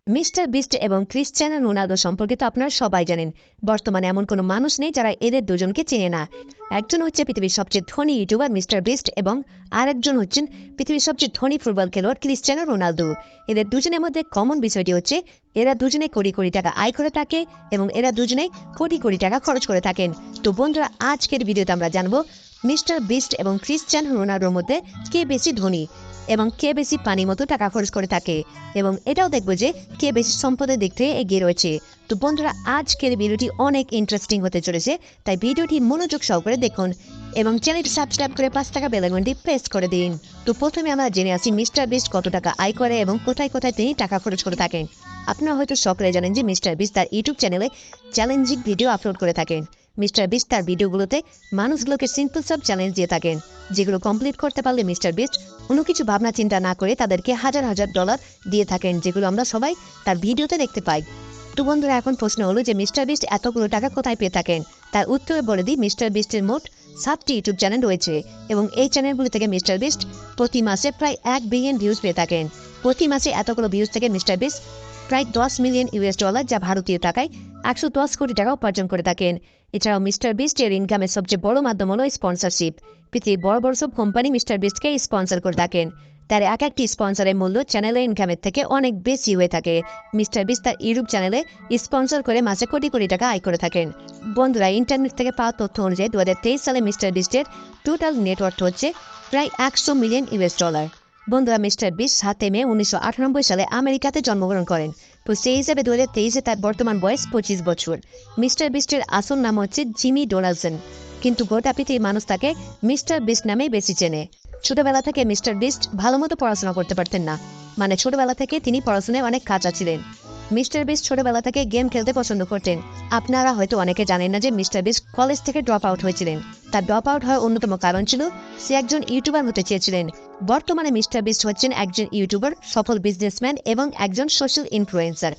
Mister beast এবং Cristiano Ronaldo সম্পর্কে তো আপনারা সবাই জানেন। বর্তমানে এমন কোনো মানুষ নেই যারা এদের দুজনকে চেনে না। একজন হচ্ছে পৃথিবীর সবচেয়ে ধনী ইউটিউবার মিস্টার বিস্ট এবং আরেকজন হচ্ছেন পৃথিবীর সবচেয়ে ধনী ফুটবল খেলোয়াড় ক্রিশ্চিয়ানো রোনালদো। এদের দুজনের মধ্যে কমন বিষয়টি হচ্ছে এরা দুজনে কোটি কোটি টাকা আয় করে থাকে এবং এরা দুজনেই কোটি কোটি টাকা খরচ করে থাকেন। তো বন্ধুরা, আজকের ভিডিওতে আমরা জানবো মিস্টার বিস্ট এবং ক্রিশ্চিয়ানো রোনালদোর মধ্যে কে বেশি ধনী এবং কে বেশি পানি মতো টাকা খরচ করে থাকে, এবং এটাও দেখবো যে কে বেশি সম্পদের দিক থেকে এগিয়ে রয়েছে। তো বন্ধুরা, আজকের ভিডিওটি অনেক ইন্টারেস্টিং হতে চলেছে, তাই ভিডিওটি মনোযোগ সহকারে দেখুন এবং চ্যানেলটি সাবস্ক্রাইব করে 5 টাকা বেল আইকনটি প্রেস করে দিন। তো প্রথমে আমরা জেনে আসি মিস্টার বিস্ট কত টাকা আয় করে এবং কোথায় কোথায় তিনি টাকা খরচ করে থাকেন। আপনারা হয়তো সকলে জানেন যে মিস্টার বিস্ট তার ইউটিউব চ্যানেলে চ্যালেঞ্জিং ভিডিও আপলোড করে থাকেন। মিস্টার বিস্ট তার ভিডিওগুলোতে মানুষগুলোকে সিম্পল সব চ্যালেঞ্জ দিয়ে থাকেন, যেগুলো কমপ্লিট করতে পারলে মিস্টার বিস্ট কোনো কিছু ভাবনা চিন্তা না করে তাদেরকে হাজার হাজার ডলার দিয়ে থাকেন, যেগুলো আমরা সবাই তার ভিডিওতে দেখতে পাই। তো বন্ধুরা, এখন প্রশ্ন হলো যে মিস্টার বিস্ট এতগুলো টাকা কোথায় পেয়ে থাকেন। তার উত্তরে বলে দিই, মিস্টার বিস্টের মোট 7টি ইউটিউব চ্যানেল রয়েছে এবং এই চ্যানেলগুলি থেকে মিস্টার বিস্ট প্রতি মাসে প্রায় 1 বিলিয়ন ভিউজ পেয়ে থাকেন। প্রতি মাসে এতগুলো ভিউজ থেকে মিস্টার বিস্ট প্রায় 10 মিলিয়ন ইউএস ডলার, যা ভারতীয় টাকায় 110 কোটি টাকা উপার্জন করে থাকেন। এছাড়াও মিস্টার বিস্টের ইনকামের সবচেয়ে বড় মাধ্যম হলো স্পন্সরশিপ। পৃথিবীর বড় বড় সব কোম্পানি মিস্টার বিস্টকে স্পন্সর করে থাকেন। তার এক একটি স্পন্সরের মূল্য চ্যানেলের ইনকামের থেকে অনেক বেশি হয়ে থাকে। মিস্টার বিস্ট তার ইউটিউব চ্যানেলে স্পন্সর করে মাসে কোটি কোটি টাকা আয় করে থাকেন। বন্ধুরা, ইন্টারনেট থেকে পাওয়া তথ্য অনুযায়ী 2023 সালে মিস্টার বিস্টের টোটাল নেটওয়ার্থ হচ্ছে প্রায় 100 মিলিয়ন ইউএস ডলার। বন্ধুরা, মিস্টার বিস্ট 7 মে 1998 সালে আমেরিকাতে জন্মগ্রহণ করেন। তো সেই হিসেবে 2023-এ তার বর্তমান বয়স 25 বছর। মিস্টার বিস্টের আসল নাম হচ্ছে জিমি ডোনাল্ডসন, কিন্তু গোটা পৃথিবীর মানুষ তাকে মিস্টার বিস্ট নামেই বেশি চেনে। ছোটবেলা থেকে মিস্টার বিস্ট ভালো মতো পড়াশোনা করতে পারতেন না, মানে ছোটবেলা থেকে তিনি পড়াশোনায় অনেক কাঁচা ছিলেন। মিস্টার বিস্ট ছোটবেলা থেকে গেম খেলতে পছন্দ করতেন। আপনারা হয়তো অনেকে জানেন না যে মিস্টার বিস্ট কলেজ থেকে ড্রপ আউট হয়েছিলেন। তার ড্রপ আউট হওয়ার অন্যতম কারণ ছিল সে একজন ইউটিউবার হতে চেয়েছিলেন। বর্তমানে মিস্টার বিস্ট হচ্ছেন একজন ইউটিউবার, সফল বিজনেসম্যান এবং একজন সোশ্যাল ইনফ্লুয়েন্সার।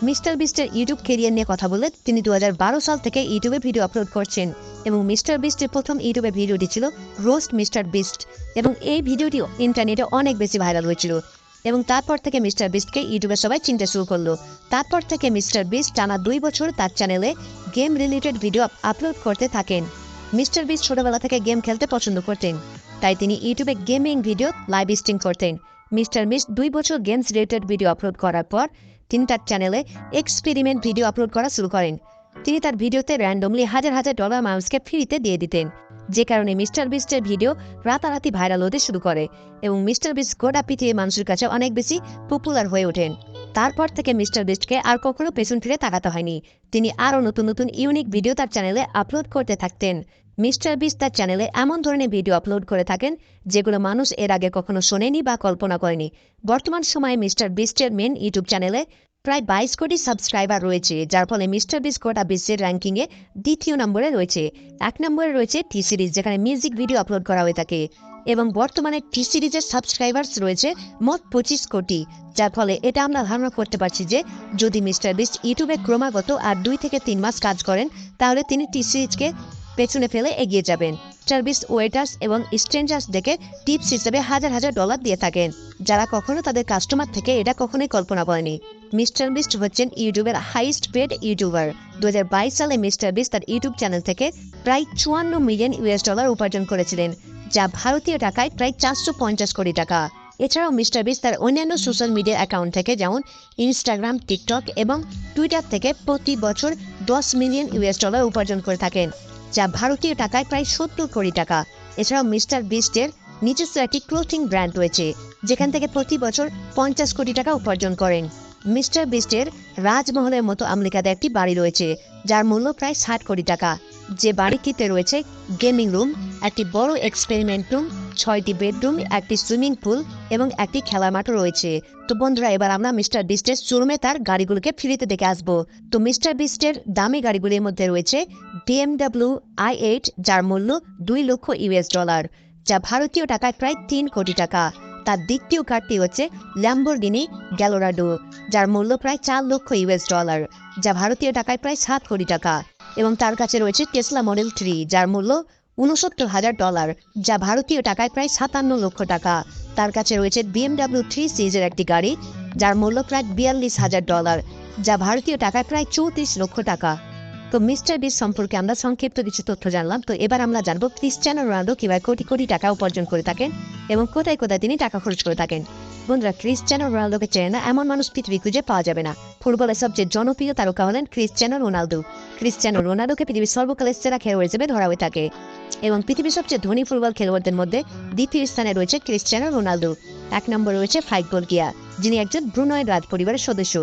মিস্টার বিস্টের ইউটিউব কেরিয়ার নিয়ে কথা বলে তিনি 2012 সাল থেকে ইউটিউবে ভিডিও আপলোড করছেন এবং মিস্টার বিস্টের প্রথম ইউটিউবে ভিডিওটি ছিল রোস্ট মিস্টার বিস্ট এবং এই ভিডিওটি ইন্টারনেটে অনেক বেশি ভাইরাল হয়েছিল এবং তারপর থেকে মিস্টার বিস্টকে ইউটিউবে সবাই চিনতে শুরু করলো। তারপর থেকে মিস্টার বিস্ট টানা 2 বছর তার চ্যানেলে গেম রিলেটেড ভিডিও আপলোড করতে থাকেন। মিস্টার বিস্ট ছোটবেলা থেকে গেম খেলতে পছন্দ করতেন, তাই তিনি ইউটিউবে গেমিং ভিডিও লাইভ স্ট্রিম করতেন। মিস্টার বিস্ট 2 বছর গেমস রিলেটেড ভিডিও আপলোড করার পর তিনি তার চ্যানেলে এক্সপেরিমেন্ট ভিডিও আপলোড করা শুরু করেন। তিনি তার ভিডিওতে র্যান্ডমলি হাজার হাজার ডলার মানুষকে ফ্রিতে দিয়ে দিতেন, যে কারণে মিস্টার বিস্টের ভিডিও রাতারাতি ভাইরাল হতে শুরু করে এবং মিস্টার বিস্ট গোটা পৃথিবীর মানুষের কাছে অনেক বেশি পপুলার হয়ে ওঠেন। তারপর থেকে মিস্টার বিস্টকে আর কখনো পেছন ফিরে তাকাতে হয়নি। তিনি আরও নতুন নতুন ইউনিক ভিডিও তার চ্যানেলে আপলোড করতে থাকতেন। মিস্টার বিস্ট তার চ্যানেলে এমন ধরনের ভিডিও আপলোড করে থাকেন যেগুলো মানুষ এর আগে কখনো শোনেনি বা কল্পনা করেনি। বর্তমান সময়ে মিস্টার বিস্টের মেন ইউটিউব চ্যানেলে প্রায় 22 কোটি সাবস্ক্রাইবার রয়েছে, যার ফলে মিস্টার বিস্ট গোটা বিশ্বের র্যাঙ্কিংয়ে 2য় নম্বরে রয়েছে। 1 নম্বরে রয়েছে টি সিরিজ, যেখানে মিউজিক ভিডিও আপলোড করা হয়ে থাকে এবং বর্তমানে টি সিরিজের সাবস্ক্রাইবার্স রয়েছে মোট 25 কোটি, যার ফলে এটা আমরা ধারণা করতে পারছি যে যদি মিস্টার বিস্ট ইউটিউবে ক্রমাগত আর 2 থেকে 3 মাস কাজ করেন তাহলে তিনি টি সিরিজকে পেছনে ফেলে এগিয়ে যাবেন। মিস্টার বিস্ট ওয়েটার্স এবং স্ট্রেঞ্জার্স দেখে টিপস হিসেবে হাজার হাজার ডলার দিয়ে থাকেন, যারা কখনো তাদের কাস্টমার থেকে এটা কখনোই কল্পনা করেনি। মিস্টার বিস্ট হচ্ছেন ইউটিউবের হাইস্ট পেড ইউটিউবার। 2022 সালে মিস্টার বিস্ট তার ইউটিউব চ্যানেল থেকে প্রায় 54 মিলিয়ন ইউএস ডলার উপার্জন করেছিলেন, যা ভারতীয় টাকায় প্রায় 450 কোটি টাকা। এছাড়াও মিস্টার বিস্ট তার অন্যান্য সোশ্যাল মিডিয়া অ্যাকাউন্ট থেকে, যেমন ইনস্টাগ্রাম, টিকটক এবং টুইটার থেকে প্রতি বছর 10 মিলিয়ন ইউএস ডলার উপার্জন করে থাকেন, যা ভারতীয় টাকায় প্রায় 70 কোটি টাকা। এছাড়াও মিস্টার বিস্টের নিজস্ব একটি ক্লোথিং ব্র্যান্ড রয়েছে, যেখান থেকে প্রতি বছর 50 কোটি টাকা উপার্জন করেন। মিস্টার বিস্টের রাজমহলের মতো আমেরিকাতে একটি বাড়ি রয়েছে, যার মূল্য প্রায় 60 কোটি টাকা। যে বাড়িটিতে রয়েছে গেমিং রুম, একটি বড় এক্সপেরিমেন্ট রুম, 6টি বেডরুম, একটি সুইমিং পুল এবং একটি খেলার মাঠও রয়েছে। তো বন্ধুরা, এবার আমরা মিস্টার বিস্টের শোরুমে তার গাড়িগুলোকে ফ্রিতে দেখে আসবো। তো মিস্টার বিস্টের দামি গাড়িগুলির মধ্যে রয়েছে BMW i8, যার মূল্য 2 লক্ষ ইউএস ডলার, যা ভারতীয় টাকায় প্রায় 3 কোটি টাকা। তার দ্বিতীয় কারটি হচ্ছে ল্যাম্বরগিনি গ্যালোরাডো, যার মূল্য প্রায় 4 লক্ষ ইউএস ডলার, যা ভারতীয় টাকায় প্রায় 7 কোটি টাকা। এবং তার কাছে রয়েছে টেসলা মডেল 3, যার মূল্য 69,000 ডলার, যা ভারতীয় টাকায় প্রায় 57 লক্ষ টাকা। তার কাছে রয়েছে BMW 3 সিরিজের একটি গাড়ি, যার মূল্য প্রায় $42,000, যা ভারতীয় টাকায় প্রায় 34 লক্ষ টাকা। তো মিস্টার বিস্ট সম্পর্কে আমরা সংক্ষিপ্ত কিছু তথ্য জানলাম। তো এবার আমরা জানবো ক্রিস্টিয়ানো রোনালদো কিভাবে কোটি কোটি টাকা উপার্জন করে থাকেন এবং কোথায় কোথায় তিনি টাকা খরচ করে থাকেন। বন্ধুরা, ক্রিস্টিয়ানো রোনালদোকে চেনে না এমন মানুষ পৃথিবী খুঁজে পাওয়া যাবে না। ফুটবলের সবচেয়ে জনপ্রিয় তারকা হলেন ক্রিস্টিয়ানো রোনালদো। ক্রিস্টিয়ানো রোনালদোকে পৃথিবীর সর্বকালের সেরা খেলোয়াড় হিসেবে ধরা হয়ে থাকে এবং পৃথিবীর সবচেয়ে ধনী ফুটবল খেলোয়াড়দের মধ্যে দ্বিতীয় স্থানে রয়েছে ক্রিস্টিয়ানো রোনালদো। 1 নম্বরে রয়েছে ফাইক বলকিয়া, যিনি একজন ব্রুনয়ের রাজ পরিবারের সদস্য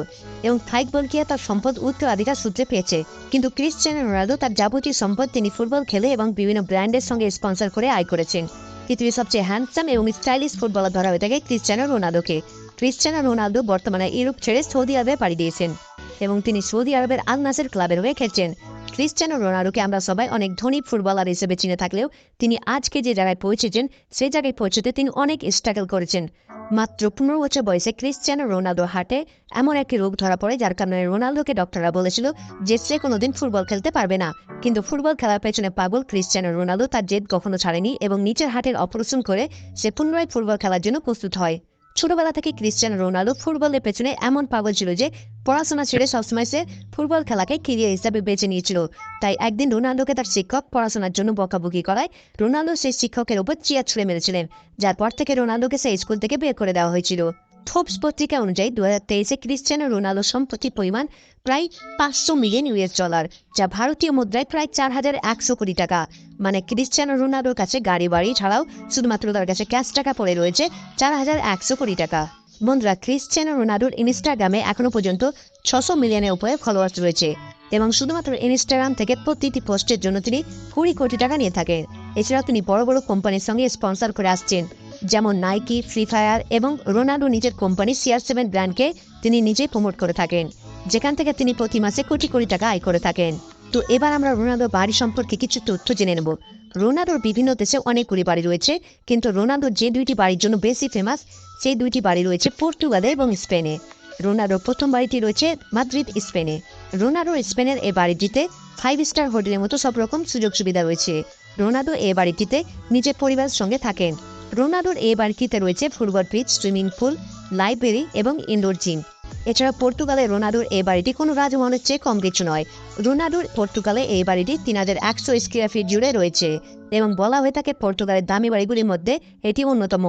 এবং ফাইক বলকিয়া তার সম্পদ উত্তরাধিকার সূত্রে পেয়েছে। কিন্তু ক্রিস্টিয়ানো রোনালদো তার যাবতীয় সম্পদ তিনি ফুটবল খেলে এবং বিভিন্ন ব্র্যান্ডের সঙ্গে স্পন্সর করে আয় করেছেন। পৃথিবীর সবচেয়ে হ্যান্ডসাম এবং স্টাইলিশ ফুটবলার ধরা হয়ে থাকে ক্রিস্টিয়ানো রোনালদোকে। ক্রিস্টিয়ানো রোনালদো বর্তমানে ইউরোপ ছেড়ে সৌদি আরবে পাড়ি দিয়েছেন এবং তিনি সৌদি আরবের আল নাসের ক্লাবের হয়ে খেলছেন। ক্রিস্টিয়ানো রোনালদোকে আমরা সবাই অনেক ধনী ফুটবলার হিসেবে চিনে থাকলেও তিনি আজকে যে জায়গায় পৌঁছেছেন সেই জায়গায় পৌঁছতে তিনি অনেক স্ট্রাগল করেছেন। মাত্র 15 বছর বয়সে ক্রিস্টিয়ানো রোনালদোর হার্টে এমন একটি রোগ ধরা পড়ে যার কারণে রোনালদোকে ডক্টররা বলেছিল যে সে কোনোদিন ফুটবল খেলতে পারবে না। কিন্তু ফুটবল খেলার পেছনে পাগল ক্রিস্টিয়ানো রোনালদো তার জেদ কখনো ছাড়েনি এবং নিচের হার্টের অপারেশন করে সে পুনরায় ফুটবল খেলার জন্য প্রস্তুত হয়। ছোটবেলা থেকে ক্রিস্টিয়ানো রোনালদো ফুটবলের পেছনে এমন পাগল ছিল যে পড়াশোনা ছেড়ে সবসময় সে ফুটবল খেলাকে ক্যারিয়ার হিসাবে বেছে নিয়েছিল। তাই একদিন রোনালদোকে তার শিক্ষক পড়াশোনার জন্য বকাবকি করায় রোনালদো সেই শিক্ষকের উপর চেয়ার ছুঁড়ে মেরেছিলেন, যার পর থেকে রোনালদোকে সেই স্কুল থেকে বের করে দেওয়া হয়েছিল। ফোর্বস পত্রিকা অনুযায়ী 2023-এ ক্রিস্টিয়ানো রোনালদোর সম্পত্তির পরিমাণ প্রায় $500 মিলিয়ন, যা ভারতীয় মুদ্রায় প্রায় 4,100 কোটি টাকা। মানে ক্রিস্টিয়ানো রোনালদোর কাছে গাড়ি বাড়ি ছাড়াও শুধুমাত্র তার কাছে ক্যাশ টাকা পড়ে রয়েছে 4,100 কোটি টাকা। বন্ধুরা, ক্রিস্টিয়ানো রোনালদোর ইনস্টাগ্রামে এখনো পর্যন্ত 600 মিলিয়নের উপরে ফলোয়ার্স রয়েছে এবং শুধুমাত্র ইনস্টাগ্রাম থেকে প্রতিটি পোস্টের জন্য তিনি 20 কোটি টাকা নিয়ে থাকেন। এছাড়াও তিনি বড় বড় কোম্পানির সঙ্গে স্পন্সর করে আসছেন, যেমন নাইকি, ফ্রি ফায়ার এবং রোনালদো নিজের কোম্পানি CR7 ব্র্যান্ডকে তিনি নিজেই প্রমোট করে থাকেন, যেখান থেকে তিনি প্রতি মাসে কোটি কোটি টাকা আয় করে থাকেন। তো এবার আমরা রোনালদোর বাড়ি সম্পর্কে কিছু তথ্য জেনে নেব। রোনালদোর বিভিন্ন দেশে অনেকগুলি বাড়ি রয়েছে, কিন্তু রোনালদোর যে 2টি বাড়ির জন্য বেশি ফেমাস সেই 2টি বাড়ি রয়েছে পর্তুগালে এবং স্পেনে। রোনালদোর প্রথম বাড়িটি রয়েছে মাদ্রিদ, স্পেনে। রোনালদোর স্পেনের এই বাড়িটিতে 5 স্টার হোটেলের মতো সব রকম সুযোগ সুবিধা রয়েছে। রোনালদো এই বাড়িটিতে নিজের পরিবারের সঙ্গে থাকেন। রোনালদোর এই বাড়িটিতে রয়েছে football pitch, swimming pool, library এবং ইনডোর জিম। এছাড়া পর্তুগালে রোনালদোর এই বাড়িটি কোনো রাজভবনের চেয়ে কম কিছু নয়। রোনালদোর পর্তুগালে এই বাড়িটি 3,100 স্কোয়ার ফিট জুড়ে রয়েছে এবং বলা হয়ে থাকে পর্তুগালের দামি বাড়িগুলির মধ্যে এটি অন্যতম।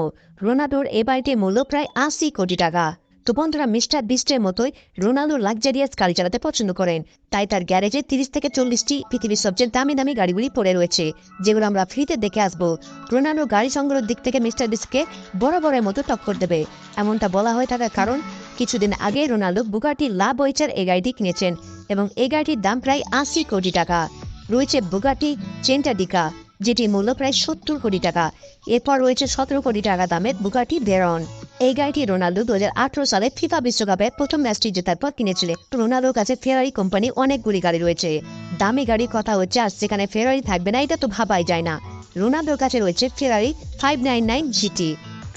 রোনালদোর এই বাড়িটির মূল্য প্রায় 80 কোটি টাকা। তো বন্ধুরা, মিস্টার বিস্টের মতোই রোনালদো লাক্সারিয়াস গাড়ি চালাতে পছন্দ করেন, তাই তার গ্যারেজে 30 থেকে 40টি পৃথিবীর সবচেয়ে দামি দামি গাড়িগুলি পড়ে রয়েছে, যেগুলো আমরা ফ্রিতে দেখে আসবো। রোনালদো গাড়ি সংগ্রহের দিক থেকে মিস্টার বিস্টকে বরাবরের মতো টক্কর দেবে, এমনটা বলা হয়ে থাকার কারণ কিছুদিন আগে রোনালদো বুগাটি লা বয়চার এই গাড়িটি কিনেছেন এবং এই গাড়িটির দাম প্রায় 80 কোটি টাকা। রয়েছে বুগাটি চেন্টাডিকা, যেটির মূল্য প্রায় 70 কোটি টাকা। এরপর রয়েছে 17 কোটি টাকা দামের বুগাটি ভেরন। এই গাড়িটি রোনালদো 2018 সালে ফিফা বিশ্বকাপে প্রথম ম্যাচটি জেতার পর কিনেছিলেন। রোনালদোর কাছে ফেরারি কোম্পানি অনেকগুলি গাড়ি রয়েছে। দামি গাড়ির কথা হচ্ছে, আর সেখানে ফেরারি থাকবে না এটা তো ভাবাই যায় না। রোনালদোর কাছে রয়েছে ফেরারি 599 GT,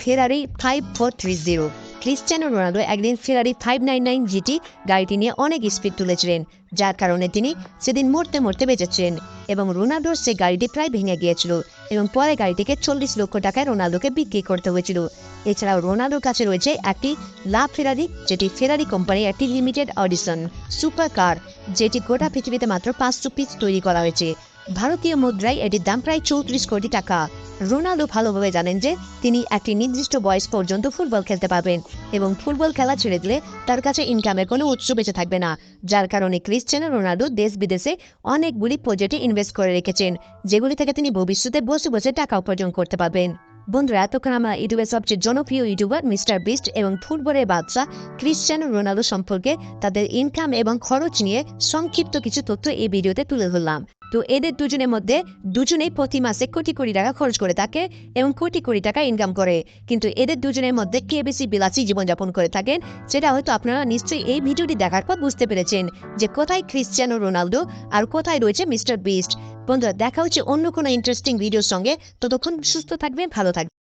ফেরারি 5430। ক্রিস্টিয়ানো রোনালদো একদিন ফেরারি 599 GT গাড়িটি নিয়ে অনেক স্পিড তুলেছিলেন, যার কারণে তিনি সেদিন মরতে মরতে বেঁচেছেন এবং রোনালদোর সেই গাড়িটি প্রায় ভেঙে গিয়েছিল এবং পরে গাড়িটিকে 40 লক্ষ টাকায় রোনালদোকে বিক্রি করতে হয়েছিল। এছাড়াও রোনালদোর কাছে রয়েছে একটি লা ফেরারি, যেটি ফেরারি কোম্পানির একটি লিমিটেড অডিশন সুপার কার, যেটি গোটা পৃথিবীতে মাত্র 500 পিস তৈরি করা হয়েছে। ভারতীয় মুদ্রায় এটির দাম প্রায় 34 কোটি টাকা। রোনালদো ভালোভাবে জানেন যে তিনি একটি নির্দিষ্ট বয়স পর্যন্ত ফুটবল খেলতে পারবেন এবং ফুটবল খেলা ছেড়ে দিলে তার কাছে ইনকামের কোনো উৎস বেঁচে থাকবে না, যার কারণে ক্রিস্টিয়ানো রোনালদো দেশ বিদেশে অনেকগুলি প্রজেক্টে ইনভেস্ট করে রেখেছেন, যেগুলি থেকে তিনি ভবিষ্যতে বসে বসে টাকা উপার্জন করতে পারবেন। বন্ধুরা, এতক্ষণ আমরা ইউটিউবের সবচেয়ে জনপ্রিয় ইউটিউবার মিস্টার বিস্ট এবং ফুটবলের বাদশা ক্রিস্টিয়ানো রোনালদো সম্পর্কে তাদের ইনকাম এবং খরচ নিয়ে সংক্ষিপ্ত কিছু তথ্য এই ভিডিওতে তুলে ধরলাম। তো এদের দুজনের মধ্যে দুজনেই প্রতি মাসে কোটি কোটি টাকা খরচ করে থাকে এবং কোটি কোটি টাকা ইনকাম করে, কিন্তু এদের দুজনের মধ্যে কে বেশি বিলাসী জীবনযাপন করে থাকেন সেটা হয়তো আপনারা নিশ্চয়ই এই ভিডিওটি দেখার পর বুঝতে পেরেছেন যে কোথায় ক্রিস্টিয়ানো রোনালদো আর কোথায় রয়েছে মিস্টার বিস্ট। বন্ধুরা, দেখা হচ্ছে অন্য কোনো ইন্টারেস্টিং ভিডিওর সঙ্গে। ততক্ষণ সুস্থ থাকবেন, ভালো থাকবেন।